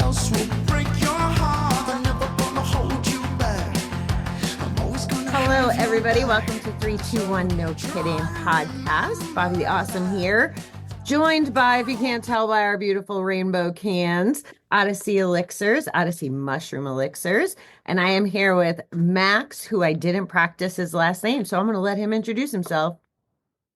else will break your heart. I'm never gonna hold you back. I'm always gonna. Hello, everybody. Welcome to 321 No Kidding Podcast. Bobby the Awesome here, joined by, if you can't tell by our beautiful rainbow cans, Odyssey Elixirs, Odyssey Mushroom Elixirs. And I am here with Max, who I didn't practice his last name, so I'm going to let him introduce himself.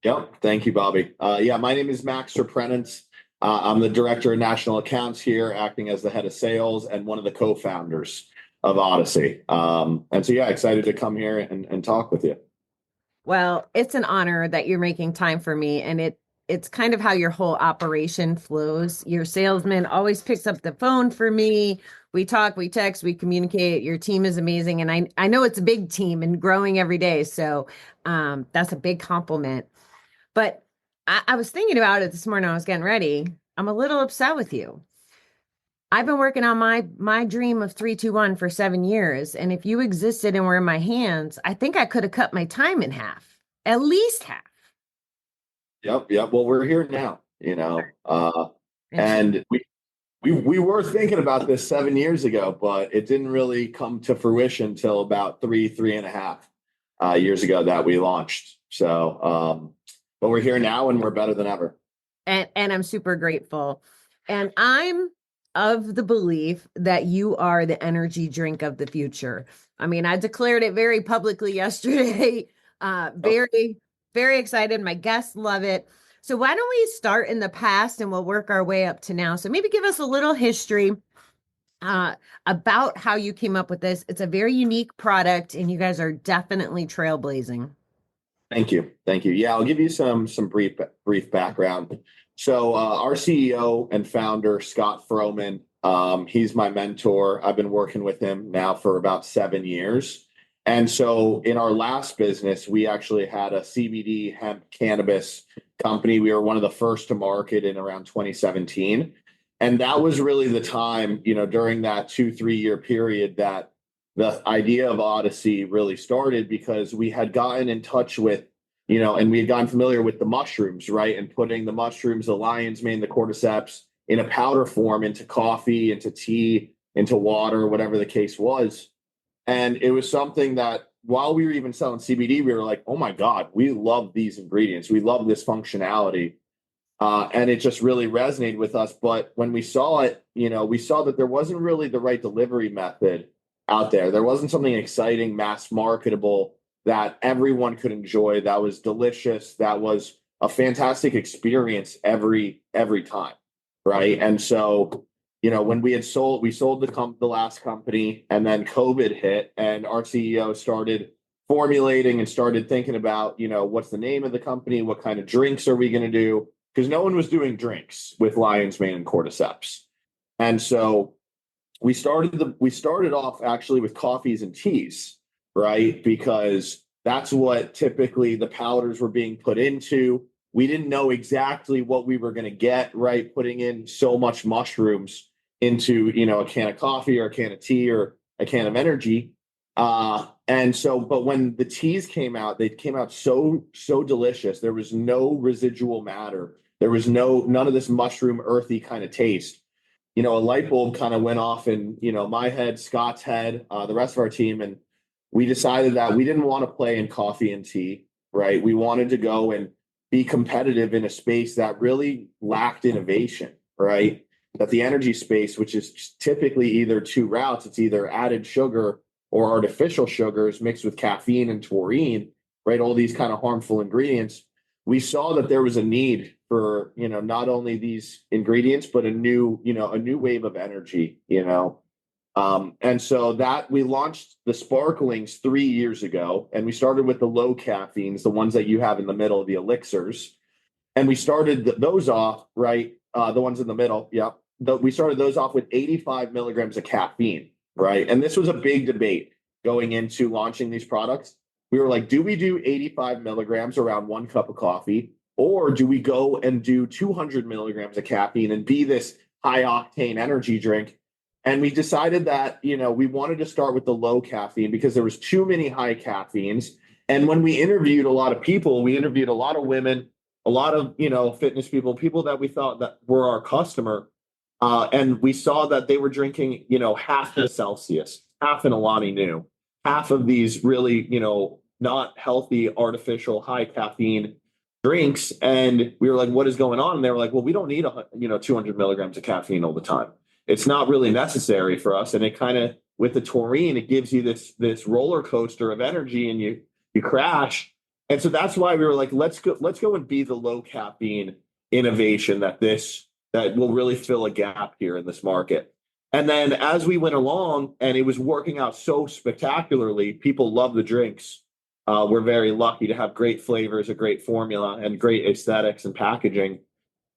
Yep. Thank you, Bobby. My name is Max Suprenant. I'm the director of national accounts here, acting as the head of sales and one of the co-founders of Odyssey. Excited to come here and talk with you. Well, it's an honor that you're making time for me, and it's kind of how your whole operation flows. Your salesman always picks up the phone for me. We talk, we text, we communicate. Your team is amazing, and I know it's a big team and growing every day, so that's a big compliment. But I was thinking about it this morning. I was getting ready. I'm a little upset with you. I've been working on my dream of 321 for 7 years. And if you existed and were in my hands, I think I could have cut my time in half, at least half. Yep. Well, we're here now, and we were thinking about this 7 years ago, but it didn't really come to fruition until about three and a half years ago that we launched. So, but we're here now and we're better than ever. And I'm super grateful. And I'm of the belief that you are the energy drink of the future. I mean, I declared it very publicly yesterday. Very, very excited. My guests love it. So why don't we start in the past and we'll work our way up to now. So maybe give us a little history about how you came up with this. It's a very unique product and you guys are definitely trailblazing. Thank you. Yeah, I'll give you some brief background. So our CEO and founder, Scott Froman, he's my mentor. I've been working with him now for about 7 years. And so in our last business, we actually had a CBD hemp cannabis company. We were one of the first to market in around 2017. And that was really the time, during that 2-3 year period that the idea of Odyssey really started, because we had gotten in touch with, and we had gotten familiar with the mushrooms, right? And putting the mushrooms, the lion's mane, the cordyceps in a powder form into coffee, into tea, into water, whatever the case was. And it was something that while we were even selling CBD, we were like, oh my God, we love these ingredients. We love this functionality. And it just really resonated with us. But when we saw it, we saw that there wasn't really the right delivery method out there. There wasn't something exciting, mass marketable that everyone could enjoy, that was delicious, that was a fantastic experience every time, right? And so, when we sold the last company, and then COVID hit, and our CEO started formulating and started thinking about, what's the name of the company, what kind of drinks are we going to do? Because no one was doing drinks with lion's mane and cordyceps, and so we started off actually with coffees and teas, right? Because that's what typically the powders were being put into. We didn't know exactly what we were going to get, right? Putting in so much mushrooms into, a can of coffee or a can of tea or a can of energy. But when the teas came out, they came out so delicious. There was no residual matter. There was none of this mushroom earthy kind of taste. A light bulb kind of went off in, my head, Scott's head, the rest of our team. And we decided that we didn't want to play in coffee and tea, right? We wanted to go and be competitive in a space that really lacked innovation, right? That the energy space, which is typically either two routes, it's either added sugar or artificial sugars mixed with caffeine and taurine, right? All these kind of harmful ingredients. We saw that there was a need for, not only these ingredients, but a new wave of energy, and so that we launched the sparklings 3 years ago, and we started with the low caffeines, the ones that you have in the middle, the elixirs. And we started those off, right? The ones in the middle. Yep. We started those off with 85 milligrams of caffeine, right? And this was a big debate going into launching these products. We were like, do we do 85 milligrams around 1 cup of coffee? Or do we go and do 200 milligrams of caffeine and be this high octane energy drink? And we decided that, we wanted to start with the low caffeine because there was too many high caffeines. And when we interviewed a lot of people, we interviewed a lot of women, a lot of, fitness people that we thought that were our customer. And we saw that they were drinking, half the Celsius, half an Alani Nu, half of these really, not healthy, artificial, high caffeine drinks. And we were like, what is going on? And they were like, well, we don't need, 200 milligrams of caffeine all the time. It's not really necessary for us. And it kind of, with the taurine, it gives you this roller coaster of energy, and you crash. And so that's why we were like, let's go and be the low caffeine innovation that will really fill a gap here in this market. And then as we went along and it was working out so spectacularly, people love the drinks. We're very lucky to have great flavors, a great formula, and great aesthetics and packaging.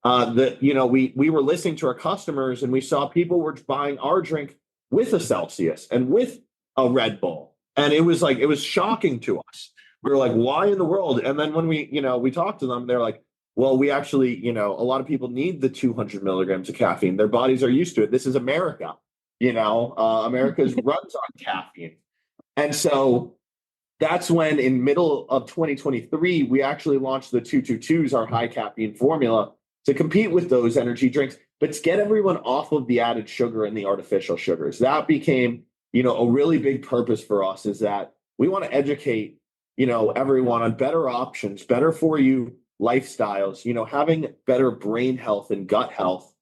We were listening to our customers, and we saw people were buying our drink with a Celsius and with a Red Bull. And it was shocking to us. We were like, why in the world? And then when we talked to them, they're like, well, we actually, a lot of people need the 200 milligrams of caffeine. Their bodies are used to it. This is America. America runs on caffeine. And so that's when in middle of 2023, we actually launched the 222s, our high caffeine formula, to compete with those energy drinks, but to get everyone off of the added sugar and the artificial sugars. That became, a really big purpose for us, is that we want to educate, everyone on better options, better for you lifestyles, having better brain health and gut health.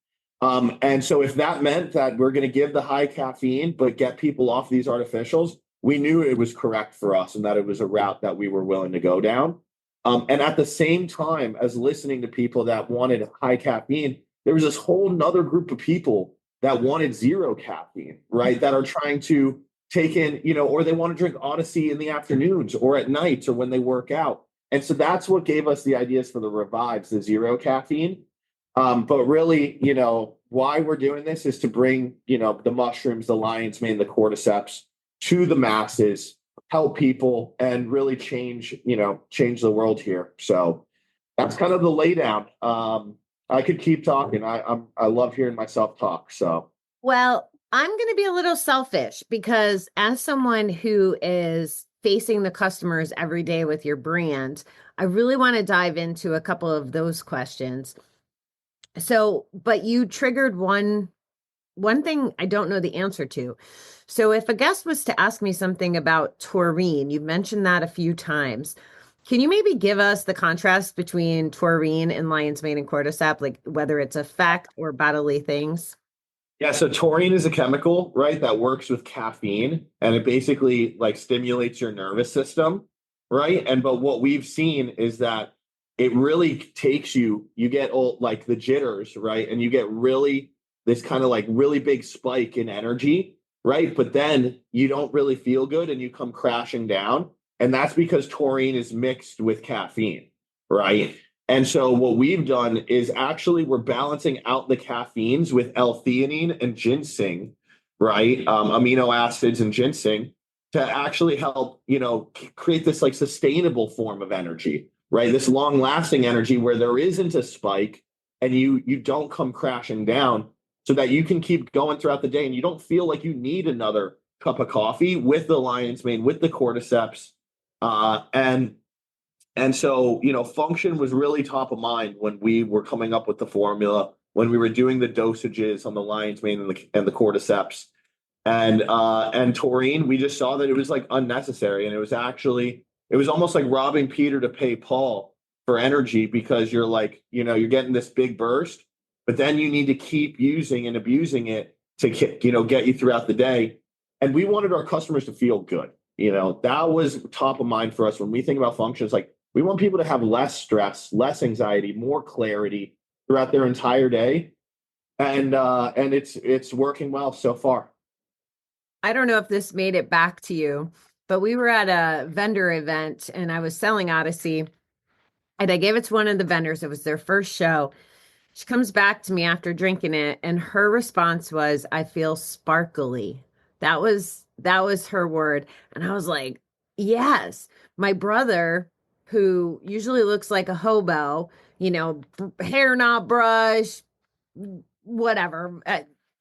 And so if that meant that we're going to give the high caffeine, but get people off these artificials, we knew it was correct for us and that it was a route that we were willing to go down. And at the same time as listening to people that wanted high caffeine, there was this whole nother group of people that wanted zero caffeine, right? That are trying to take in, or they want to drink Odyssey in the afternoons or at nights or when they work out. And so that's what gave us the ideas for the Revives, the zero caffeine. But really, why we're doing this is to bring, the mushrooms, the lion's mane, the cordyceps to the masses, help people, and really change the world here. So that's kind of the laydown. I could keep talking. I love hearing myself talk. So, well, I'm going to be a little selfish because as someone who is facing the customers every day with your brand, I really want to dive into a couple of those questions. So, but you triggered one thing I don't know the answer to. So if a guest was to ask me something about taurine, you've mentioned that a few times. Can you maybe give us the contrast between taurine and lion's mane and cordyceps, like whether it's effect or bodily things? Yeah, so taurine is a chemical, right, that works with caffeine, and it basically stimulates your nervous system, right? But what we've seen is that it really takes you get all the jitters, right? And you get really this kind of really big spike in energy, right? But then you don't really feel good and you come crashing down. And that's because taurine is mixed with caffeine, right? And so what we've done is actually we're balancing out the caffeines with L-theanine and ginseng, right? Amino acids and ginseng to actually help, create this sustainable form of energy, right? This long lasting energy where there isn't a spike and you don't come crashing down, so that you can keep going throughout the day and you don't feel like you need another cup of coffee with the lion's mane, with the cordyceps. And so, function was really top of mind when we were coming up with the formula, when we were doing the dosages on the lion's mane and the cordyceps. And taurine, we just saw that it was unnecessary. And it was almost like robbing Peter to pay Paul for energy, because you're you're getting this big burst, but then you need to keep using and abusing it to get you throughout the day. And we wanted our customers to feel good. That was top of mind for us when we think about functions. We want people to have less stress, less anxiety, more clarity throughout their entire day. And it's working well so far. I don't know if this made it back to you, but we were at a vendor event and I was selling Odyssey, and I gave it to one of the vendors. It was their first show. She comes back to me after drinking it, and her response was, "I feel sparkly." That was her word. And I was like, yes. My brother, who usually looks like a hobo, hair not brushed, whatever.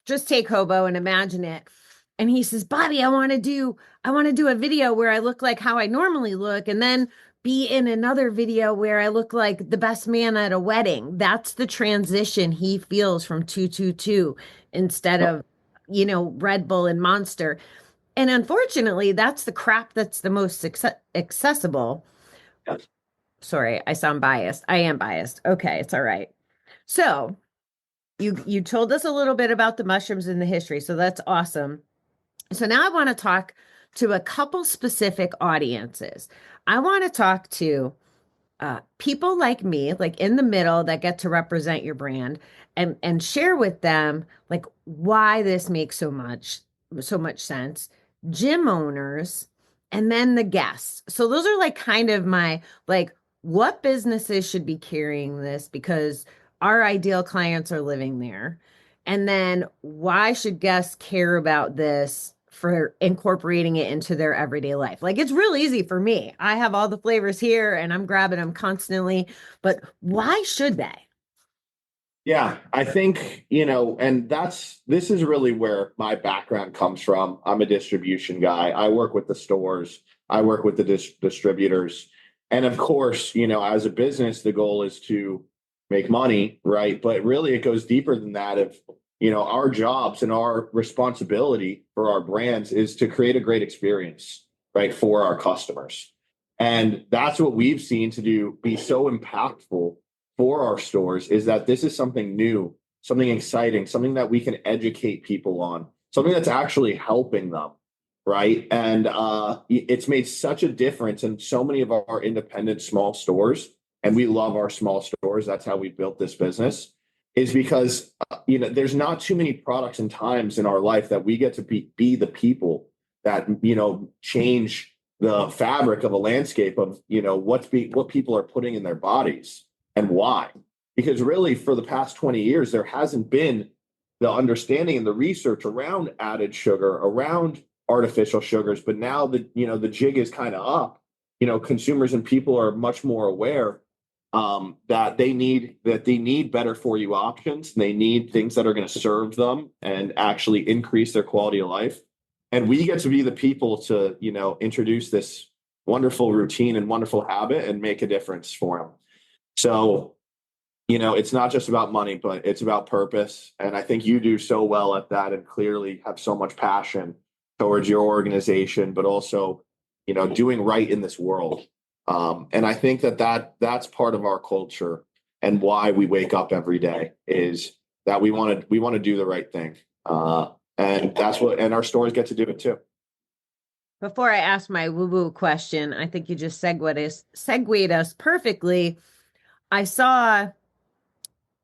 Just take hobo and imagine it. And he says, "Bobby, I want to do a video where I look like how I normally look, and then be in another video where I look like the best man at a wedding. That's the transition he feels from 222 instead of, Red Bull and Monster. And unfortunately, that's the crap that's the most accessible. Yes. Sorry, I sound biased. I am biased. Okay, it's all right. So, you told us a little bit about the mushrooms and the history, so that's awesome. So now I want to talk to a couple specific audiences. I want to talk to people like me, like in the middle that get to represent your brand and share with them like why this makes so much sense. Gym owners and then the guests. So those are like kind of my like what businesses should be carrying this because our ideal clients are living there. And then why should guests care about this for incorporating it into their everyday life? Like it's real easy for me. I have all the flavors here and I'm grabbing them constantly, but why should they? Yeah, I think, and this is really where my background comes from. I'm a distribution guy. I work with the stores, I work with the distributors. And of course, as a business, the goal is to make money, right? But really, it goes deeper than that. Our jobs and our responsibility for our brands is to create a great experience, right, for our customers. And that's what we've seen to be so impactful for our stores is that this is something new, something exciting, something that we can educate people on, something that's actually helping them, right? And it's made such a difference in so many of our independent small stores, and we love our small stores. That's how we built this business, is because there's not too many products and times in our life that we get to be the people that change the fabric of a landscape of what people are putting in their bodies and why. Because really, for the past 20 years, there hasn't been the understanding and the research around added sugar, around artificial sugars. But now the jig is kind of up. Consumers and people are much more aware that they need better for you options. They need things that are going to serve them and actually increase their quality of life. And we get to be the people to introduce this wonderful routine and wonderful habit and make a difference for them. So, it's not just about money, but it's about purpose. And I think you do so well at that and clearly have so much passion towards your organization, but also, doing right in this world. And I think that's part of our culture and why we wake up every day is that we want to do the right thing. And and our stores get to do it too. Before I ask my woo-woo question, I think you just segued us perfectly. I saw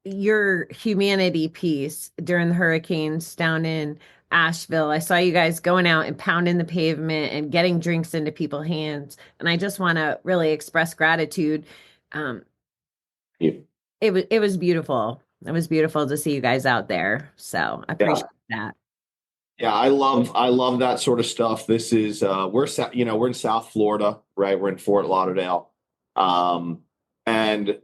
your humanity piece during the hurricanes down in Asheville. I saw you guys going out and pounding the pavement and getting drinks into people's hands. And I just want to really express gratitude. Um, Yeah. it was beautiful. It was beautiful to see you guys out there. So I appreciate that. Yeah, I love that sort of stuff. This is we're in South Florida, right? We're in Fort Lauderdale. And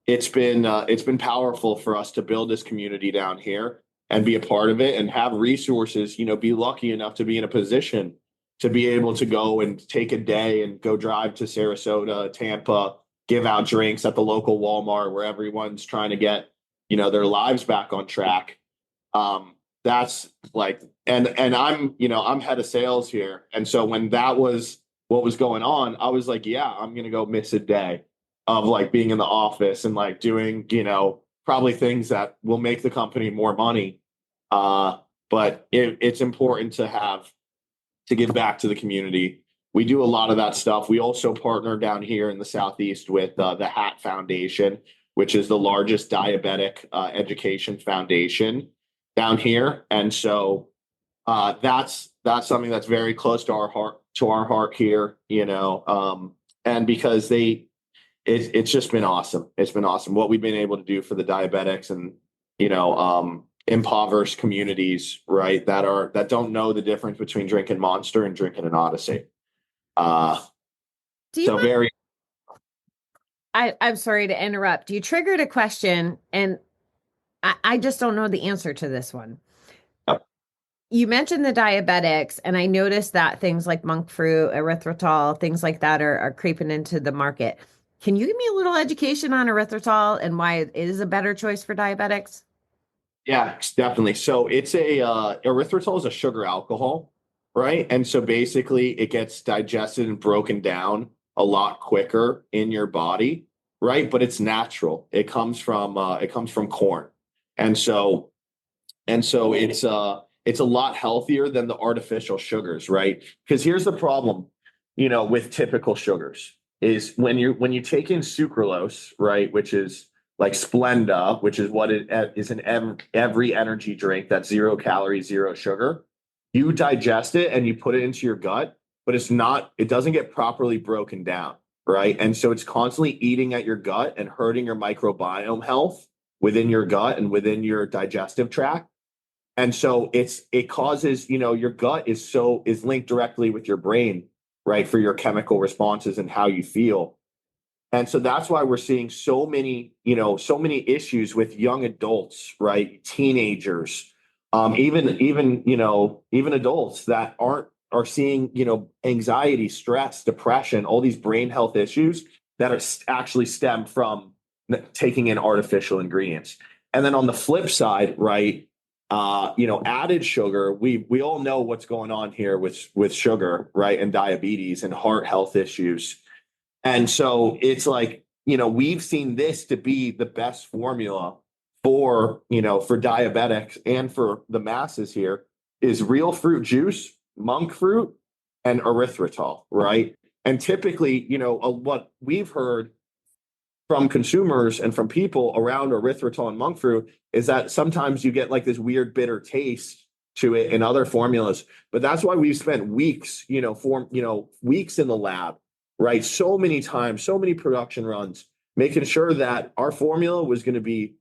it's been powerful for us to build this community down here and be a part of it and have resources, be lucky enough to be in a position to be able to go and take a day and go drive to Sarasota, Tampa, give out drinks at the local Walmart where everyone's trying to get, their lives back on track. That's like, and I'm head of sales here. And so when that was what was going on, I was like, yeah, I'm going to go miss a day of like being in the office and like doing, probably things that will make the company more money. But it's important to give back to the community. We do a lot of that stuff. We also partner down here in the Southeast with the Hat Foundation, which is the largest diabetic education foundation down here. And so that's something that's very close to our heart here, and because it's just been awesome. It's been awesome what we've been able to do for the diabetics and, impoverished communities, right? That don't know the difference between drinking Monster and drinking an Odyssey. Do you So mind- very, I'm sorry to interrupt. You triggered a question and I just don't know the answer to this one. Yep. You mentioned the diabetics, and I noticed that things like monk fruit, erythritol, things like that are creeping into the market. Can you give me a little education on erythritol and why it is a better choice for diabetics? Yeah, definitely. So it's erythritol is a sugar alcohol, right? And so basically it gets digested and broken down a lot quicker in your body, right? But it's natural. It comes from corn. And so it's a lot healthier than the artificial sugars, right? Because here's the problem, with typical sugars is when you take in sucralose, right, which is like Splenda, which is what it is in every energy drink that's 0 calories, zero sugar. You digest it and you put it into your gut, but it doesn't get properly broken down, right? And so it's constantly eating at your gut and hurting your microbiome health within your gut and within your digestive tract. And so it causes, your gut is linked directly with your brain, right, for your chemical responses and how you feel. And so that's why we're seeing so many issues with young adults, right? Teenagers, even adults that are seeing, anxiety, stress, depression, all these brain health issues that are actually stem from taking in artificial ingredients. And then on the flip side, right, added sugar, we all know what's going on here with sugar, right, and diabetes and heart health issues. And so it's like, we've seen this to be the best formula for diabetics and for the masses here is real fruit juice, monk fruit, and erythritol, right? And typically, what we've heard from consumers and from people around erythritol and monk fruit is that sometimes you get like this weird bitter taste to it in other formulas. But that's why we've spent weeks, weeks in the lab, right? So many times, so many production runs, making sure that our formula was going to be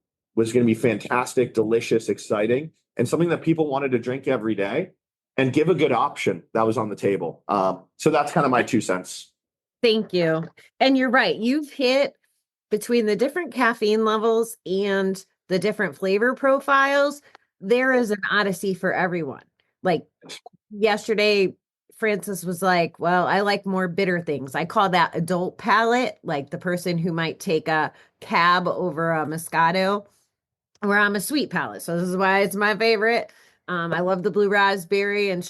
fantastic, delicious, exciting, and something that people wanted to drink every day and give a good option that was on the table. So that's kind of my 2 cents. Thank you. And you're right. You've hit between the different caffeine levels and the different flavor profiles. There is an Odyssey for everyone. Like yesterday, Francis was like, well, I like more bitter things. I call that adult palate, like the person who might take a cab over a Moscato, where I'm a sweet palate. So this is why it's my favorite. I love the blue raspberry and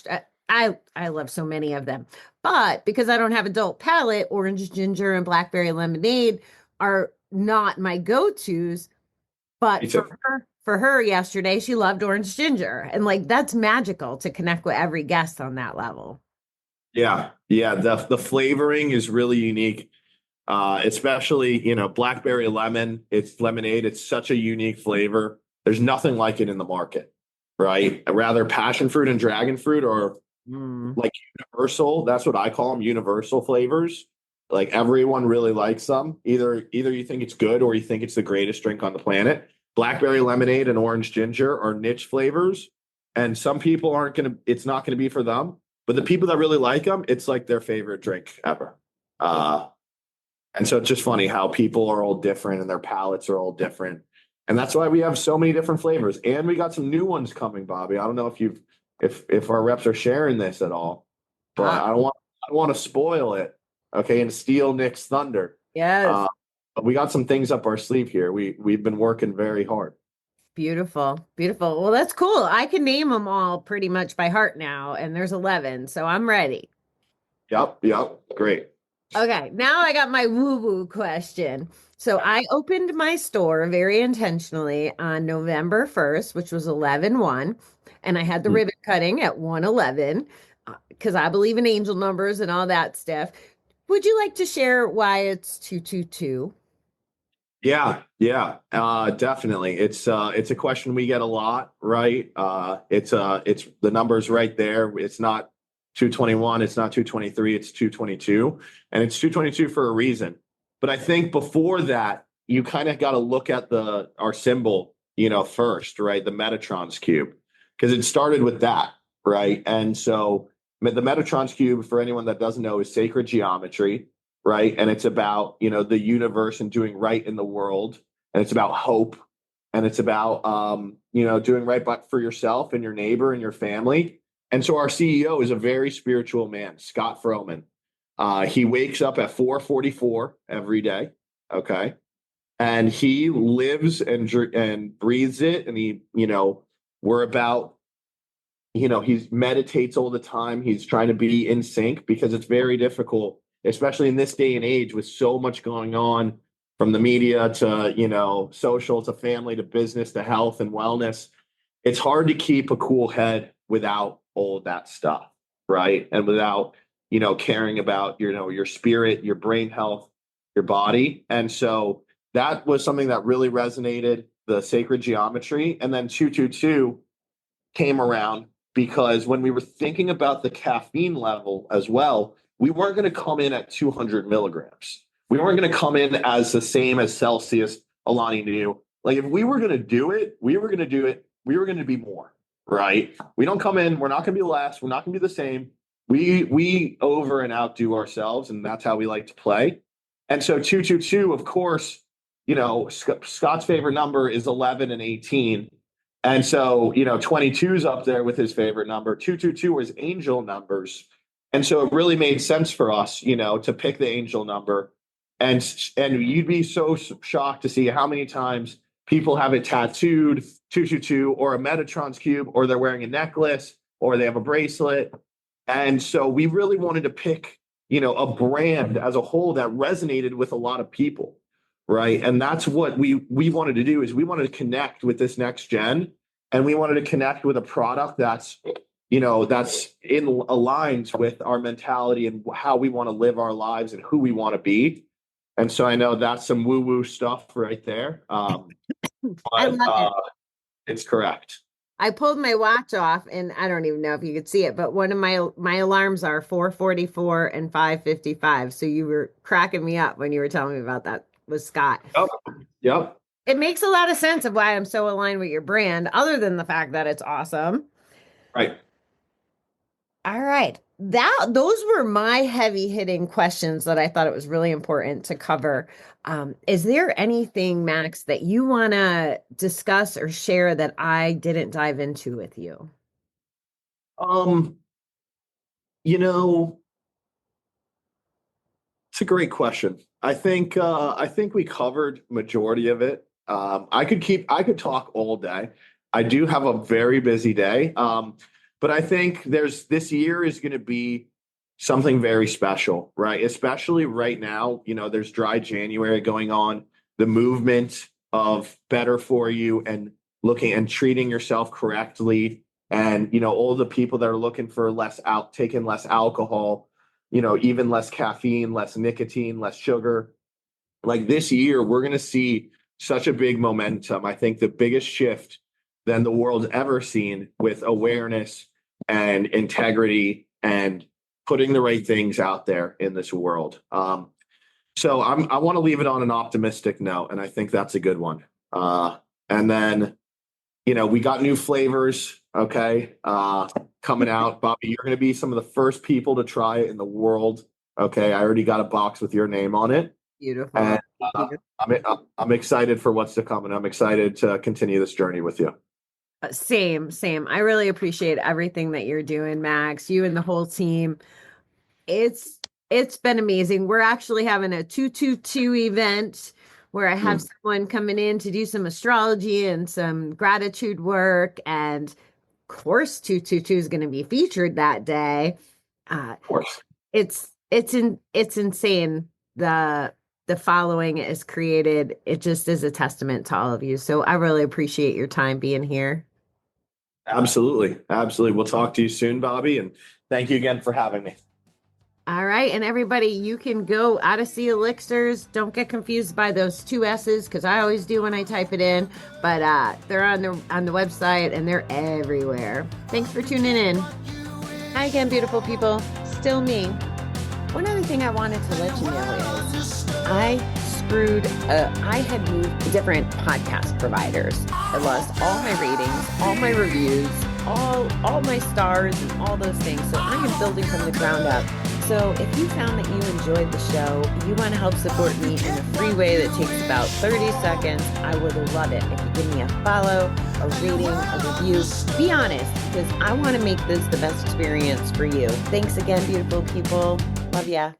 I love so many of them. But because I don't have adult palate, orange ginger and blackberry lemonade are not my go-tos. But for her yesterday, she loved orange ginger. And like that's magical to connect with every guest on that level. Yeah, yeah. The flavoring is really unique, especially blackberry lemon. It's lemonade. It's such a unique flavor. There's nothing like it in the market, right? Rather, passion fruit and dragon fruit are Mm. like universal. That's what I call them, universal flavors. Like everyone really likes them. Either you think it's good or you think it's the greatest drink on the planet. Blackberry lemonade and orange ginger are niche flavors, and some people aren't gonna. It's not gonna be for them. But the people that really like them, it's like their favorite drink ever. Uh, and so it's just funny how people are all different and their palates are all different. And that's why we have so many different flavors. And we got some new ones coming, Bobby. I don't know if our reps are sharing this at all, but Ah, I don't want to spoil it, okay, and steal Nick's thunder. yes. But we got some things up our sleeve here. We've been working very hard. Beautiful. Beautiful. Well, that's cool. I can name them all pretty much by heart now, and there's 11, so I'm ready. Yep, great. Okay, now I got my woo-woo question. So I opened my store very intentionally on November 1st, which was 11/1, and I had the Hmm. ribbon cutting at 111 because I believe in angel numbers and all that stuff. Would you like to share why it's 222? Yeah, definitely. It's a question we get a lot, right? It's the numbers right there. It's not 221, it's not 223, it's 222, and it's 222 for a reason. But I think before that, you kind of got to look at our symbol, first, right? The Metatron's cube, because it started with that, right? And so the Metatron's cube, for anyone that doesn't know, is sacred geometry, right? And it's about, the universe and doing right in the world. And it's about hope and it's about, doing right for yourself and your neighbor and your family. And so our CEO is a very spiritual man, Scott Froman. He wakes up at 4:44 every day. Okay. And he lives and breathes it. And we're about, he meditates all the time. He's trying to be in sync because it's very difficult, especially in this day and age with so much going on from the media to, social to family to business to health and wellness. It's hard to keep a cool head without all of that stuff, right? And without, caring about, your spirit, your brain health, your body. And so that was something that really resonated, the sacred geometry. And then 222 came around because when we were thinking about the caffeine level as well, we weren't going to come in at 200 milligrams. We weren't going to come in as the same as Celsius, Alani knew. Like if we were going to do it, we were going to be more, right? We don't come in, we're not going to be less, we're not going to be the same. We over and outdo ourselves, and that's how we like to play. And so 222, of course, Scott's favorite number is 11 and 18. And so, 22 is up there with his favorite number. 222 is angel numbers. And so it really made sense for us, to pick the angel number. And you'd be so shocked to see how many times people have it tattooed, 222, or a Metatron's cube, or they're wearing a necklace, or they have a bracelet. And so we really wanted to pick, a brand as a whole that resonated with a lot of people, right? And that's what we wanted to do, is we wanted to connect with this next gen, and we wanted to connect with a product that's aligns with our mentality and how we want to live our lives and who we want to be. And so I know that's some woo-woo stuff right there. I love it. It's correct. I pulled my watch off, and I don't even know if you could see it, but one of my alarms are 4:44 and 5:55. So you were cracking me up when you were telling me about that with Scott. Oh, yep. It makes a lot of sense of why I'm so aligned with your brand, other than the fact that it's awesome. Right. All right. Those were my heavy hitting questions that I thought it was really important to cover. Is there anything, Max, that you want to discuss or share that I didn't dive into with you? It's a great question. I think we covered majority of it. I could talk all day. I do have a very busy day. But I think this year is going to be something very special, right? Especially right now, there's dry January going on, the movement of better for you and looking and treating yourself correctly. And, all the people that are looking for taking less alcohol, even less caffeine, less nicotine, less sugar. Like this year, we're going to see such a big momentum. I think the biggest shift than the world's ever seen with awareness and integrity and putting the right things out there in this world. So I want to leave it on an optimistic note, and I think that's a good one. And then, we got new flavors, okay, coming out. Bobby, you're going to be some of the first people to try it in the world. Okay, I already got a box with your name on it. Beautiful. And I'm excited for what's to come, and I'm excited to continue this journey with you. Same. I really appreciate everything that you're doing, Max, you and the whole team. It's been amazing. We're actually having a 222 event where I have someone coming in to do some astrology and some gratitude work. And of course, 222 is going to be featured that day. Of course. It's insane. The following is created. It just is a testament to all of you. So I really appreciate your time being here. Absolutely. We'll talk to you soon, Bobby. And thank you again for having me. All right. And everybody, you can go Odyssey Elixirs. Don't get confused by those two S's, because I always do when I type it in. But they're on the website, and they're everywhere. Thanks for tuning in. Hi again, beautiful people. Still me. One other thing I wanted to let you know is I had moved to different podcast providers. I lost all my ratings, all my reviews, all my stars, and all those things. So I am building from the ground up So if you found that you enjoyed the show, you want to help support me in a free way that takes about 30 seconds, I would love it if you give me a follow, a rating, a review. Be honest, because I want to make this the best experience for you. Thanks again, beautiful people. Love ya.